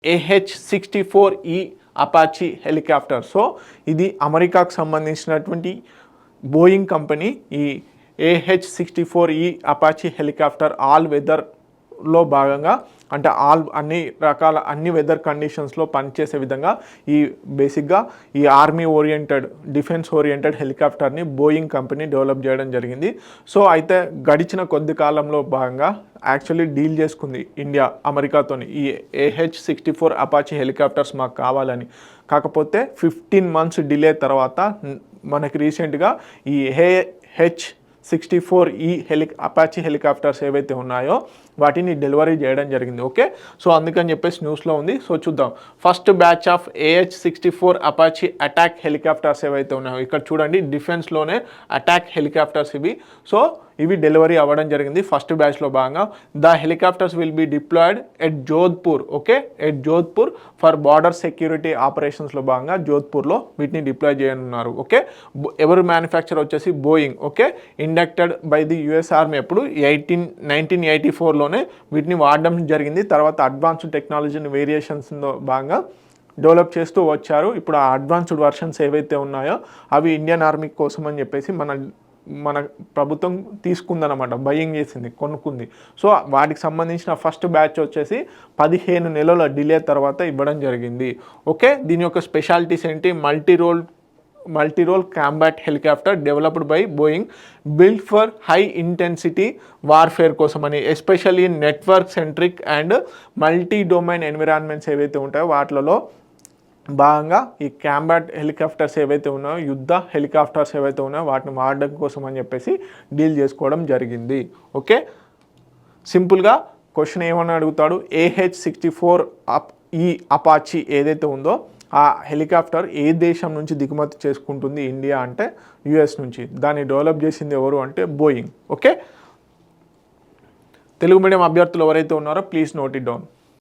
AH-64E Apache helicopter. So ఇది అమెరికాకు సంబంధించినటువంటి బోయింగ్ కంపెనీ ఈ AH-64E అపాచీ హెలికాప్టర్ ఆల్ వెదర్లో భాగంగా అంటే అన్ని వెదర్ కండిషన్స్లో పనిచేసే విధంగా ఈ బేసిక్గా ఈ ఆర్మీ ఓరియంటెడ్ డిఫెన్స్ ఓరియంటెడ్ హెలికాప్టర్ని బోయింగ్ కంపెనీ డెవలప్ చేయడం జరిగింది. సో అయితే గడిచిన కొద్ది కాలంలో భాగంగా యాక్చువల్లీ డీల్ చేసుకుంది ఇండియా అమెరికాతోని ఈ AH-64 అపాచీ హెలికాప్టర్స్ మాకు కావాలని. కాకపోతే 15 months డిలే తర్వాత మనకి రీసెంట్గా ఈ AH-64E అపాచీ హెలికాప్టర్స్ ఏవైతే ఉన్నాయో వాటిని డెలివరీ చేయడం జరిగింది. ఓకే, సో అందుకని చెప్పేసి న్యూస్లో ఉంది. సో చూద్దాం. First batch of AH-64 Apache attack helicopters ఏవైతే ఉన్నాయో ఇక్కడ చూడండి, డిఫెన్స్లోనే అటాక్ హెలికాప్టర్స్ ఇవి. సో ఇవి డెలివరీ అవ్వడం జరిగింది ఫస్ట్ బ్యాచ్లో భాగంగా. The helicopters will be deployed at Jodhpur. Okay, at Jodhpur for border security ఆపరేషన్స్లో భాగంగా జోధ్పూర్లో వీటిని డిప్లాయ్ చేయనున్నారు. ఓకే, ఎవరు మ్యానుఫ్యాక్చర్ వచ్చేసి Boeing. Okay, inducted by the US army ఎప్పుడు 1984లోనే వీటిని వాడడం జరిగింది. తర్వాత అడ్వాన్స్డ్ టెక్నాలజీని వేరియేషన్స్లో భాగంగా డెవలప్ చేస్తూ వచ్చారు. ఇప్పుడు ఆ అడ్వాన్స్డ్ వర్షన్స్ ఏవైతే ఉన్నాయో అవి ఇండియన్ ఆర్మీ కోసం అని చెప్పేసి మన ప్రభుత్వం తీసుకుందనమాట, బయింగ్ చేసింది, కొనుక్కుంది. సో వాటికి సంబంధించిన ఫస్ట్ బ్యాచ్ వచ్చేసి 15 నెలల డిలే తర్వాత ఇవ్వడం జరిగింది. ఓకే, దీని యొక్క స్పెషాలిటీస్ ఏంటి? Multi role combat helicopter developed by Boeing, build for high intensity warfare కోసమని, especially network centric and multi domain environments ఏవైతే ఉంటాయో వాటిలో భాగంగా ఈ కాంబాట్ హెలికాప్టర్స్ ఏవైతే ఉన్నాయో, యుద్ధ హెలికాప్టర్స్ ఏవైతే ఉన్నాయో వాటిని వాడడం కోసం అని చెప్పేసి డీల్ చేసుకోవడం జరిగింది. ఓకే, సింపుల్గా క్వశ్చన్ ఏమని అడుగుతాడు, AH-64E అపాచీ ఏదైతే ఉందో ఆ హెలికాప్టర్ ఏ దేశం నుంచి దిగుమతి చేసుకుంటుంది ఇండియా అంటే యుఎస్ నుంచి. దాన్ని డెవలప్ చేసింది ఎవరు అంటే బోయింగ్. ఓకే, తెలుగు మీడియం అభ్యర్థులు ఎవరైతే ఉన్నారో ప్లీజ్ నోట్ ఇట్ డౌన్.